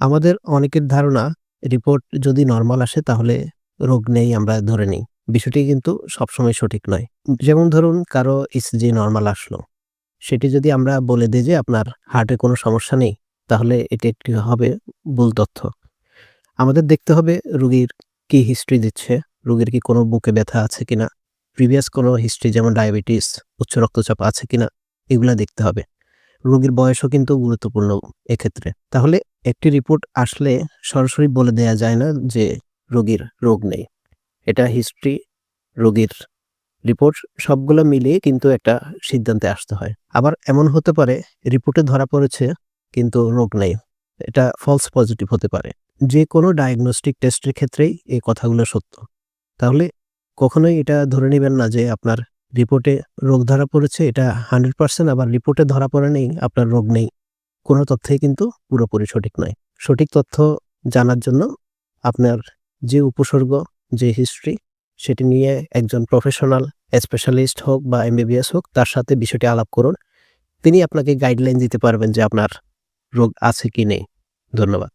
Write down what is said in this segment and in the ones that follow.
আমাদের অনেকের ধারণা রিপোর্ট যদি নরমাল আসে তাহলে রোগ নেই আমরা ধরে নিই। বিষয়টি কিন্তু সবসময় সঠিক নয়। যেমন ধরুন কারো ইসিজি নরমাল আসলো। সেটি যদি আমরা বলে দেই যে আপনার হার্টে কোনো সমস্যা নেই, তাহলে এটি একটি হবে ভুল তথ্য। আমাদের দেখতে হবে রোগীর কি হিস্ট্রি দিচ্ছে, রোগীর কি কোনো বুকে ব্যথা আছে কিনা, প্রিভিয়াস কোনো হিস্ট্রি যেমন ডায়াবেটিস, উচ্চ রক্তচাপ আছে কিনা এগুলা দেখতে হবে। রোগীর বয়সও কিন্তু গুরুত্বপূর্ণ এক্ষেত্রে। তাহলে একটি রিপোর্ট আসলে সরাসরি বলে দেয়া যায় না যে রোগীর রোগ নেই। এটা হিস্ট্রি, রোগীর রিপোর্ট সবগুলো মিলিয়ে কিন্তু একটা সিদ্ধান্তে আসতে হয়। আবার এমন হতে পারে রিপোর্টে ধরা পড়েছে কিন্তু রোগ নেই। এটা ফলস পজিটিভ হতে পারে। যেকোনো ডায়াগনস্টিক টেস্টের ক্ষেত্রেই এই কথাগুলো সত্য। তাহলে কখনোই এটা ধরে নিবেন না যে আপনার রিপোর্টে রোগ ধরা পড়েছে এটা 100% আবার রিপোর্টে ধরা পড়ে নেই আপনার রোগ নেই। কোনো তথ্যই কিন্তু পুরোপুরি সঠিক নয়। সঠিক তথ্য জানার জন্য আপনার যে উপসর্গ, যে হিস্ট্রি সেটি নিয়ে একজন প্রফেশনাল স্পেশালিস্ট হোক বা এমবিবিএস হোক তার সাথে বিষয়টি আলাপ করুন। তিনি আপনাকে গাইডলাইন দিতে পারবেন যে আপনার রোগ আছে কি নেই। ধন্যবাদ।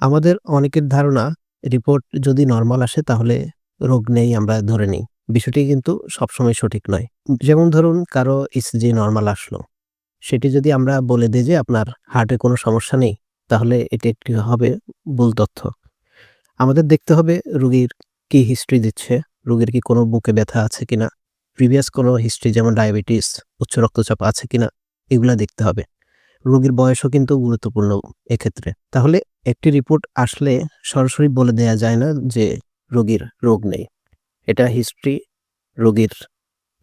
আমাদের অনেকের ধারণা রিপোর্ট যদি নরমাল আসে তাহলে রোগ নেই আমরা ধরে নিই। বিষয়টি কিন্তু সবসময় সঠিক নয়। যেমন ধরুন কারো ইসিজি নরমাল আসলো। সেটি যদি আমরা বলে দেই যে আপনার হার্টে কোনো সমস্যা নেই, তাহলে এটি একটি হবে ভুল তথ্য। আমাদের দেখতে হবে রোগীর কি হিস্ট্রি দিচ্ছে, রোগীর কি কোনো বুকে ব্যথা আছে কিনা, প্রিভিয়াস কোনো হিস্ট্রি যেমন ডায়াবেটিস, উচ্চ রক্তচাপ আছে কিনা এগুলা দেখতে হবে। রোগীর বয়সও কিন্তু গুরুত্বপূর্ণ এক্ষেত্রে। তাহলে একটি রিপোর্ট আসলে সরাসরি বলে দেয়া যায় না যে রোগীর রোগ নেই। এটা হিস্ট্রি, রোগীর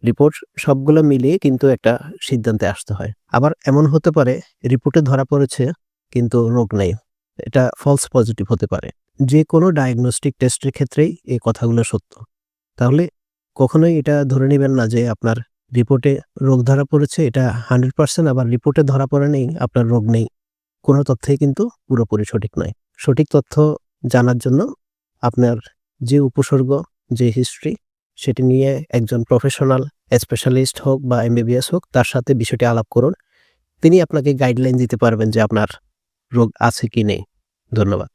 রিপোর্ট সবগুলো মিলিয়ে কিন্তু একটা সিদ্ধান্তে আসতে হয়। আবার এমন হতে পারে রিপোর্টে ধরা পড়েছে কিন্তু রোগ নেই। এটা ফলস পজিটিভ হতে পারে। যেকোনো ডায়াগনস্টিক টেস্টের ক্ষেত্রেই এই কথাগুলো সত্য। তাহলে কখনোই এটা ধরে নিবেন না যে আপনার রিপোর্টে রোগ ধরা পড়েছে এটা 100% আবার রিপোর্টে ধরা পড়ে নেই আপনার রোগ নেই। কোনো তথ্যই কিন্তু পুরোপুরি সঠিক নয়। সঠিক তথ্য জানার জন্য আপনার যে উপসর্গ, যে হিস্ট্রি সেটি নিয়ে একজন প্রফেশনাল স্পেশালিস্ট হোক বা এমবিবিএস হোক তার সাথে বিষয়টি আলাপ করুন। তিনি আপনাকে গাইডলাইন দিতে পারবেন যে আপনার রোগ আছে কি নেই। ধন্যবাদ।